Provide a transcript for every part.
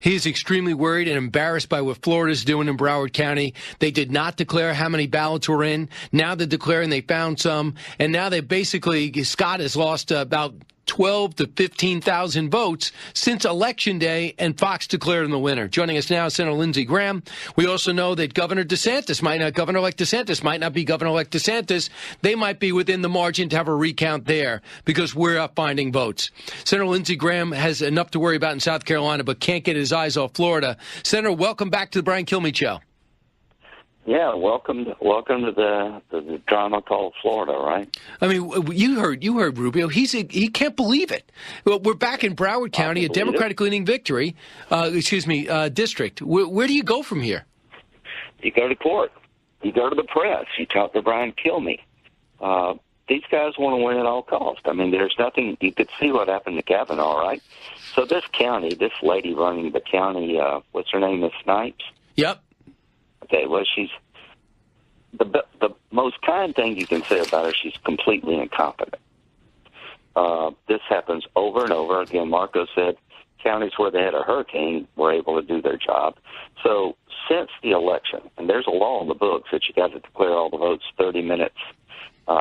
He is extremely worried and embarrassed by what Florida's doing in Broward County. They did not declare how many ballots were in. Now they're declaring they found some. And now they basically, Scott has lost about 12 to 15,000 votes since Election Day, and Fox declared him the winner. Joining us now is Senator Lindsey Graham. We also know that Governor-elect DeSantis might not be Governor-elect DeSantis. They might be within the margin to have a recount there because we're up finding votes. Senator Lindsey Graham has enough to worry about in South Carolina, but can't get his eyes off Florida. Senator, welcome back to the Brian Kilmeade Show. Yeah, welcome to the drama called Florida, right? I mean, you heard Rubio. He can't believe it. Well, we're back in Broward County, a Democratic-leaning victory. District. Where do you go from here? You go to court. You go to the press. You talk to Brian Kilmeade. These guys want to win at all costs. I mean, there's nothing. You could see what happened to Kavanaugh, right? So this county, this lady running the county, what's her name? Miss Snipes. Yep. Okay, well, she's the most kind thing you can say about her. She's completely incompetent. This happens over and over again. Marco said counties where they had a hurricane were able to do their job. So since the election, and there's a law in the books that you got to declare all the votes 30 minutes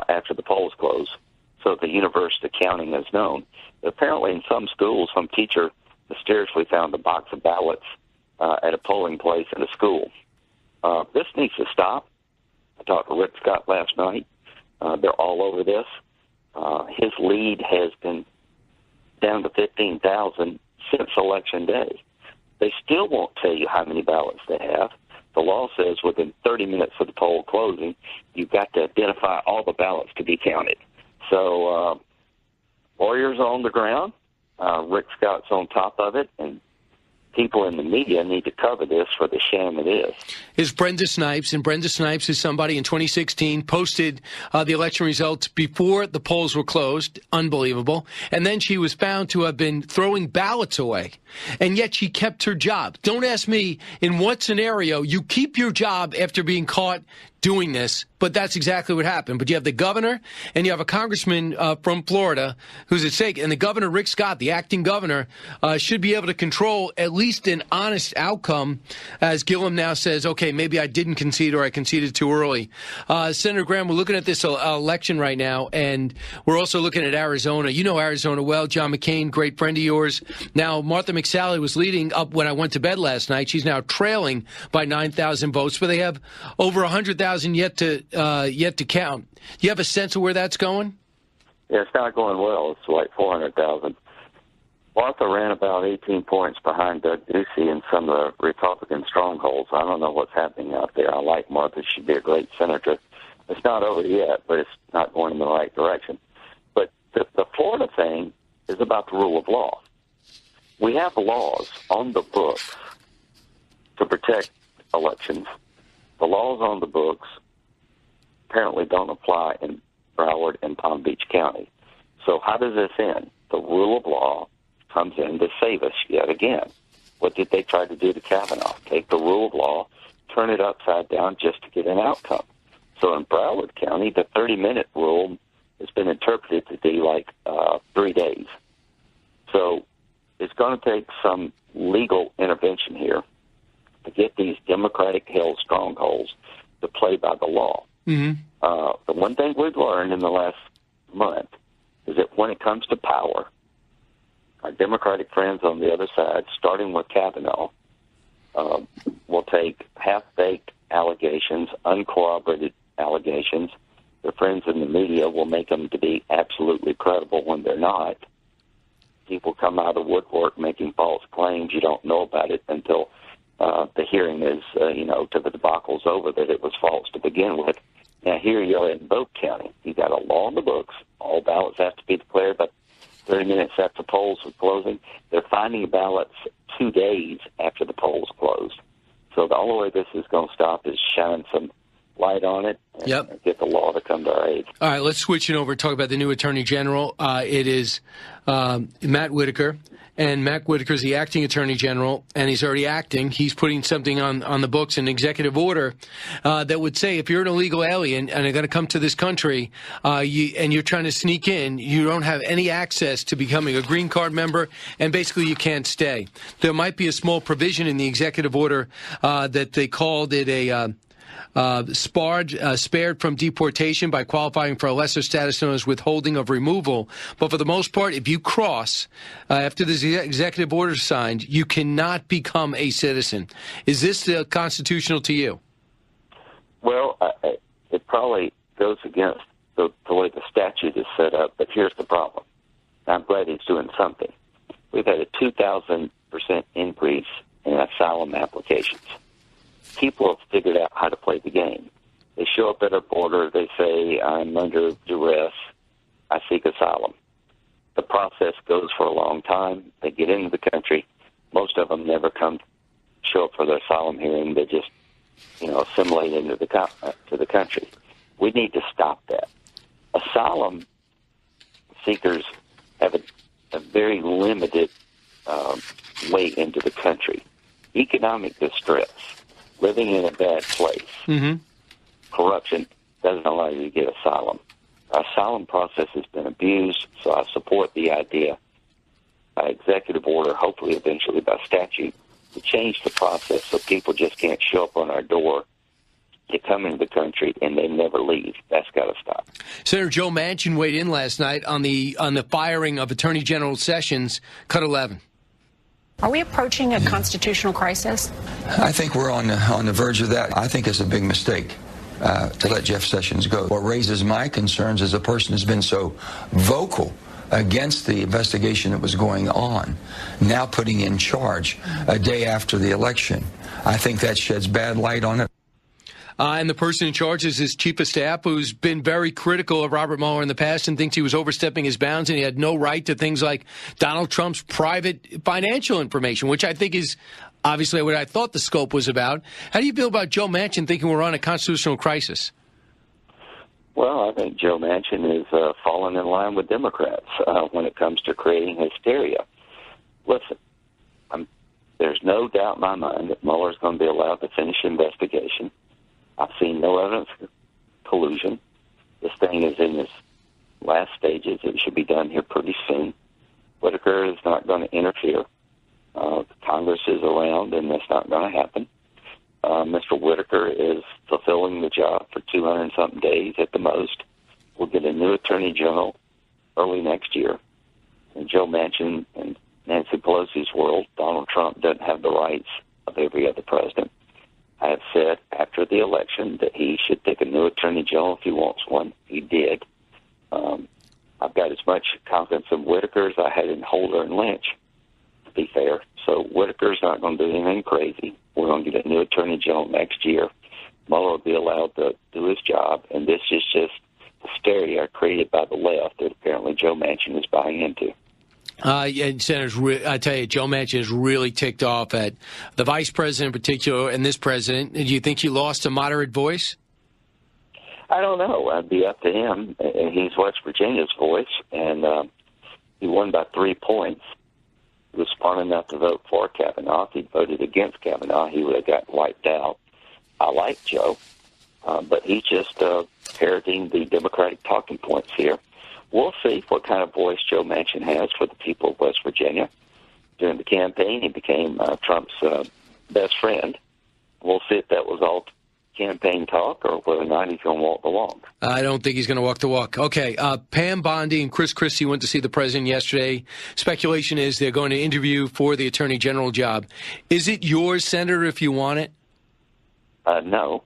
after the polls close, so the universe, the counting is known. Apparently, in some schools, some teacher mysteriously found a box of ballots at a polling place in a school. This needs to stop. I talked to Rick Scott last night. They're all over this. His lead has been down to 15,000 since Election Day. They still won't tell you how many ballots they have. The law says within 30 minutes of the poll closing, you've got to identify all the ballots to be counted. So lawyers are on the ground. Rick Scott's on top of it, and people in the media need to cover this for the shame it is. Is Brenda Snipes, and Brenda Snipes is somebody in 2016 posted the election results before the polls were closed. Unbelievable. And then she was found to have been throwing ballots away, and yet she kept her job. Don't ask me in what scenario you keep your job after being caught doing this, but that's exactly what happened. But you have the governor and you have a congressman from Florida who's at stake, and the governor, Rick Scott, the acting governor, should be able to control at least an honest outcome, as Gillum now says, okay, maybe I didn't concede or I conceded too early. Senator Graham, we're looking at this election right now, and we're also looking at Arizona. You know Arizona well. John McCain, great friend of yours. Now, Martha McSally was leading up when I went to bed last night. She's now trailing by 9,000 votes, but they have over 100,000 yet to count. Do you have a sense of where that's going? Yeah, it's not going well. It's like 400,000. Martha ran about 18 points behind Doug Ducey in some of the Republican strongholds. I don't know what's happening out there. I like Martha. She'd be a great senator. It's not over yet, but it's not going in the right direction. But the Florida thing is about the rule of law. We have laws on the books to protect elections. The laws on the books apparently don't apply in Broward and Palm Beach County. So how does this end? The rule of law comes in to save us yet again. What did they try to do to Kavanaugh? Take the rule of law, turn it upside down just to get an outcome. So in Broward County, the 30-minute rule has been interpreted to be like 3 days. So it's going to take some legal intervention here to get these Democratic-held strongholds to play by the law. Mm-hmm. The one thing we've learned in the last month is that when it comes to power, our Democratic friends on the other side, starting with Kavanaugh, will take half-baked allegations, uncorroborated allegations. Their friends in the media will make them to be absolutely credible when they're not. People come out of the woodwork making false claims. You don't know about it until the hearing is, to the debacle's over, that it was false to begin with. Now, here you are in Boat County. You got a law in the books. All ballots have to be declared by 30 minutes after polls are closing. They're finding ballots 2 days after the polls closed. So the only way this is going to stop is shine some light on it and get the law to come to our aid. All right, let's switch it over and talk about the new Attorney General. It is Matt Whitaker. And Matt Whitaker is the acting Attorney General, and he's already acting. He's putting something on the books, an executive order that would say if you're an illegal alien and are going to come to this country and you're trying to sneak in, you don't have any access to becoming a green card member, and basically you can't stay. There might be a small provision in the executive order that they called it a spared from deportation by qualifying for a lesser status known as withholding of removal. But for the most part, if you cross after this executive order is signed, you cannot become a citizen. Is this constitutional to you? Well, it probably goes against the way the statute is set up, but here's the problem. I'm glad he's doing something. We've had a 2,000% increase in asylum applications. People have figured out how to play the game. They show up at our border. They say, I'm under duress. I seek asylum. The process goes for a long time. They get into the country. Most of them never show up for their asylum hearing. They just, assimilate into the country. We need to stop that. Asylum seekers have a very limited way into the country. Economic distress. Living in a bad place, corruption doesn't allow you to get asylum. Our asylum process has been abused, so I support the idea by executive order, hopefully eventually by statute, to change the process so people just can't show up on our door. They come into the country and they never leave. That's got to stop. Senator Joe Manchin weighed in last night on the firing of Attorney General Sessions, cut 11. Are we approaching a constitutional crisis? I think we're on the verge of that. I think it's a big mistake to let Jeff Sessions go. What raises my concerns is a person who's been so vocal against the investigation that was going on, now putting in charge a day after the election. I think that sheds bad light on it. And the person in charge is his chief of staff, who's been very critical of Robert Mueller in the past and thinks he was overstepping his bounds and he had no right to things like Donald Trump's private financial information, which I think is obviously what I thought the scope was about. How do you feel about Joe Manchin thinking we're on a constitutional crisis? Well, I think Joe Manchin is falling in line with Democrats when it comes to creating hysteria. Listen, there's no doubt in my mind that Mueller's going to be allowed to finish the investigation. I've seen no evidence of collusion. This thing is in its last stages. It should be done here pretty soon. Whitaker is not going to interfere. Congress is around, and that's not going to happen. Mr. Whitaker is fulfilling the job for 200-something days at the most. We'll get a new attorney general early next year. In Joe Manchin and Nancy Pelosi's world, Donald Trump doesn't have the rights of every other president. I have said after the election that he should pick a new attorney general if he wants one. He did. I've got as much confidence in Whitaker as I had in Holder and Lynch, to be fair. So Whitaker's not going to do anything crazy. We're going to get a new attorney general next year. Mueller will be allowed to do his job, and this is just hysteria created by the left that apparently Joe Manchin is buying into. Senators, I tell you, Joe Manchin is really ticked off at the vice president in particular and this president. Do you think he lost a moderate voice? I don't know. It'd be up to him. He's West Virginia's voice, and he won by 3 points. He was smart enough to vote for Kavanaugh. If he'd voted against Kavanaugh, he would have got wiped out. I like Joe, but he's just parroting the Democratic talking points here. We'll see what kind of voice Joe Manchin has for the people of West Virginia. During the campaign, he became Trump's best friend. We'll see if that was all campaign talk or whether or not he's going to walk the walk. I don't think he's going to walk the walk. Okay, Pam Bondi and Chris Christie went to see the president yesterday. Speculation is they're going to interview for the attorney general job. Is it yours, Senator, if you want it? No.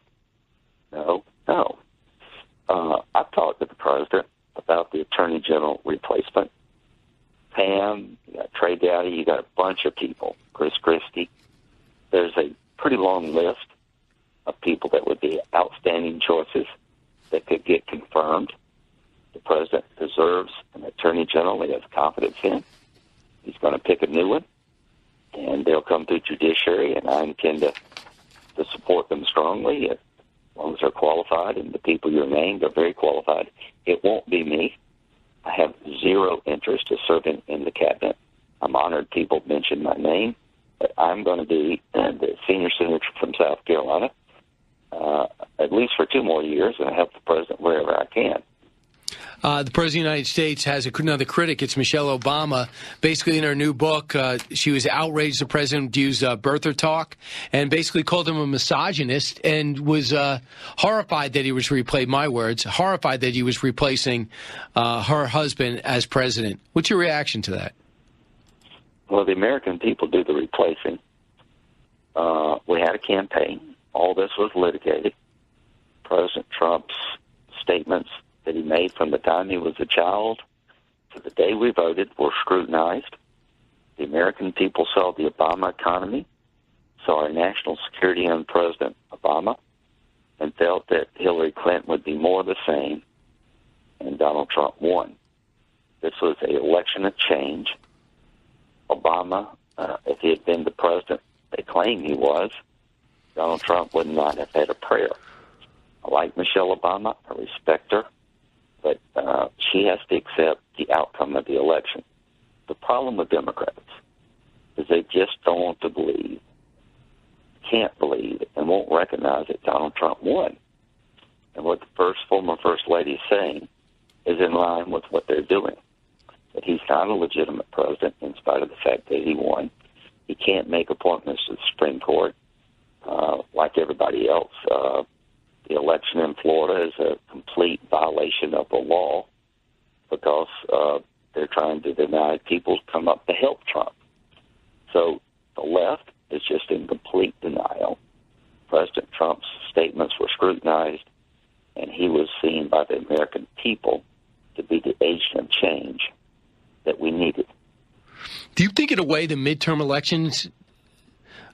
I've talked to the president about the attorney general replacement. Pam, you got Trey Dowdy, you got a bunch of people, Chris Christie. There's a pretty long list of people that would be outstanding choices that could get confirmed. The president deserves an attorney general he has confidence in. He's going to pick a new one, and they'll come through judiciary, and I intend to support them strongly. as long as they're qualified, and the people you named are very qualified. It won't be me. I have zero interest in serving in the cabinet. I'm honored people mention my name, but I'm going to be the senior senator from South Carolina, at least for 2 more years, and help the president wherever I can. The President of the United States has another critic. It's Michelle Obama. Basically, in her new book, she was outraged the president used birther talk and basically called him a misogynist and was horrified that he was horrified that he was replacing her husband as president. What's your reaction to that? Well, the American people do the replacing. We had a campaign. All this was litigated. President Trump's statements that he made from the time he was a child to the day we voted were scrutinized. The American people saw the Obama economy, saw our national security under President Obama, and felt that Hillary Clinton would be more of the same, and Donald Trump won. This was an election of change. Obama, if he had been the president they claim he was, Donald Trump would not have had a prayer. I like Michelle Obama. I respect her. But she has to accept the outcome of the election. The problem with Democrats is they just don't want to believe, can't believe, and won't recognize that Donald Trump won. And what the former First Lady is saying is in line with what they're doing, that he's not a legitimate president in spite of the fact that he won. He can't make appointments to the Supreme Court like everybody else. The election in Florida is a complete violation of the law because they're trying to deny people to come up to help Trump. So the left is just in complete denial. President Trump's statements were scrutinized, and he was seen by the American people to be the agent of change that we needed. Do you think, in a way, the midterm elections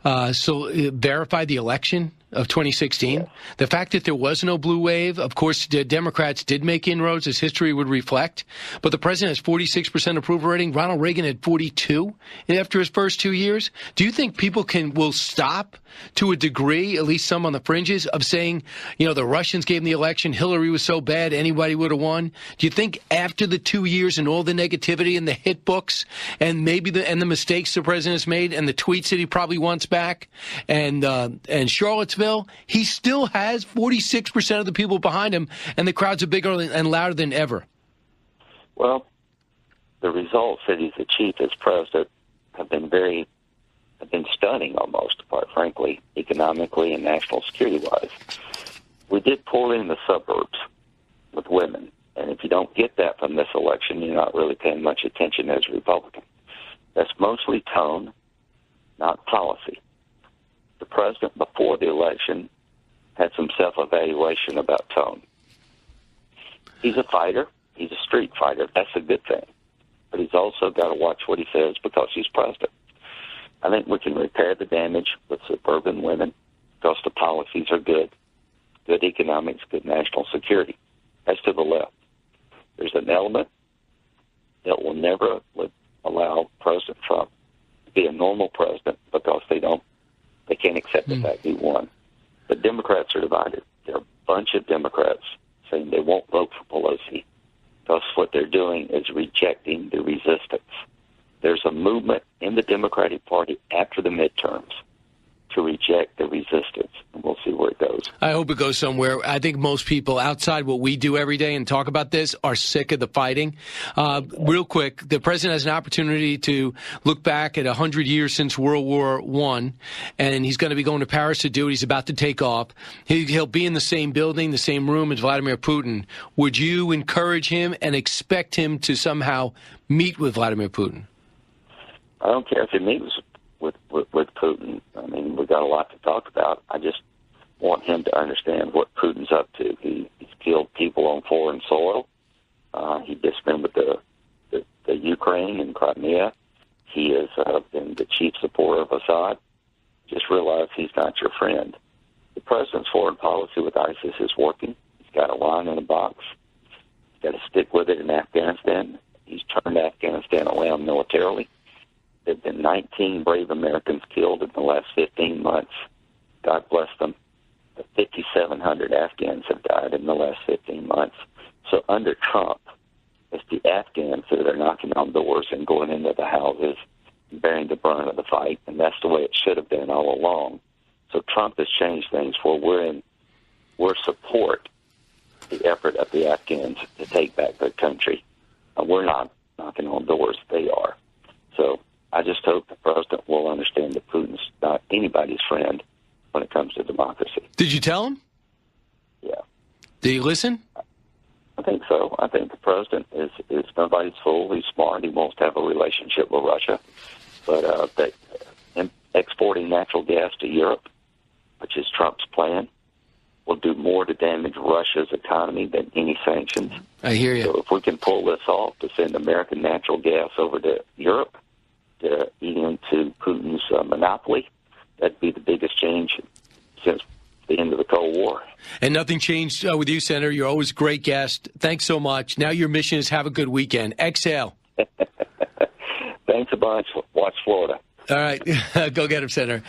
verify the election of 2016? Yeah. The fact that there was no blue wave, of course, the Democrats did make inroads, as history would reflect, but the president has 46% approval rating. Ronald Reagan had 42 after his first 2 years. Do you think people will stop to a degree, at least some on the fringes, of saying, the Russians gave him the election, Hillary was so bad, anybody would have won? Do you think after the 2 years and all the negativity and the hit books and maybe the mistakes the president has made and the tweets that he probably wants back and Charlottesville, he still has 46% of the people behind him, and the crowds are bigger and louder than ever? Well, the results that he's achieved as president have been stunning almost, quite frankly, economically and national security-wise. We did poorly in the suburbs with women, and if you don't get that from this election, you're not really paying much attention as a Republican. That's mostly tone, not policy. The president, before the election, had some self-evaluation about tone. He's a fighter. He's a street fighter. That's a good thing. But he's also got to watch what he says because he's president. I think we can repair the damage with suburban women because the policies are good. Good economics, good national security. As to the left, there's an element that will never allow President Trump to be a normal president because they can't accept the fact he won. But Democrats are divided. There are a bunch of Democrats saying they won't vote for Pelosi because what they're doing is rejecting the resistance. There's a movement in the Democratic Party after the midterms to reject the resistance, and we'll see where it goes. I hope it goes somewhere. I think most people outside what we do every day and talk about this are sick of the fighting. Real quick, the president has an opportunity to look back at 100 years since World War I, and he's going to be going to Paris to do it. He's about to take off. He'll be in the same building, the same room as Vladimir Putin. Would you encourage him and expect him to somehow meet with Vladimir Putin? I don't care if he meets with Putin. I mean, we've got a lot to talk about. I just want him to understand what Putin's up to. He's killed people on foreign soil. He's just been with the Ukraine and Crimea. He has been the chief supporter of Assad. Just realize he's not your friend. The president's foreign policy with ISIS is working. He's got a line in a box. He's got to stick with it in Afghanistan. He's turned Afghanistan around militarily. There have been 19 brave Americans killed in the last 15 months. God bless them. 5,700 Afghans have died in the last 15 months. So under Trump, it's the Afghans that are knocking on doors and going into the houses, bearing the brunt of the fight, and that's the way it should have been all along. So Trump has changed things where we're support the effort of the Afghans to take back their country. We're not knocking on doors; they are. So I just hope the president will understand that Putin's not anybody's friend when it comes to democracy. Did you tell him? Yeah. Did he listen? I think so. I think the president is nobody's fool. He's smart. He wants to have a relationship with Russia. But exporting natural gas to Europe, which is Trump's plan, will do more to damage Russia's economy than any sanctions. I hear you. So if we can pull this off to send American natural gas over to Europe to eat into Putin's monopoly, that'd be the biggest change since the end of the Cold War. And nothing changed with you, Senator. You're always a great guest. Thanks so much. Now your mission is have a good weekend. Exhale. Thanks a bunch. Watch Florida. All right. Go get him, Senator.